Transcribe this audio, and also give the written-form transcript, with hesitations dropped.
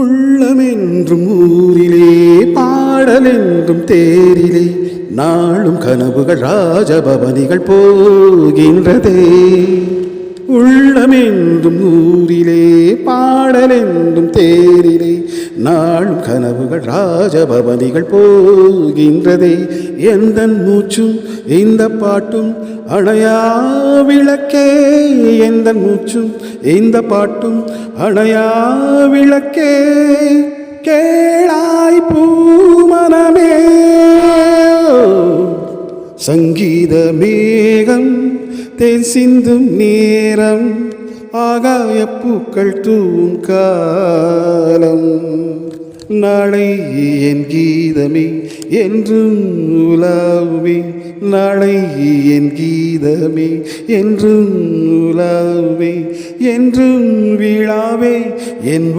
உள்ளமென்றும் ஊரிலே பாடலென்றும் தேரிலே நாளும் கனவுகள் ராஜபவனிகள் போகின்றதே. உள்ளமென்றும் ஊரிலே பாடலென்றும் தேரிலே நாளும் கனவுகள் ராஜபவனிகள் போகின்றதே. எந்தன் மூச்சும் இந்த பாட்டும் அணையா விளக்கே, எந்தன் மூச்சும் இந்த பாட்டும் அணையா விளக்கே. கேளாய் பூமனமே சங்கீத மேகம் தேன் சிந்தும் நேரம் ஆகாய பூக்கள் தூவும் காலம். நாளை என் கீதமே என்றும் உலாவுமே, நாளை என் கீதமே என்றும் உலாவுமே, என்றும் விழாவே என்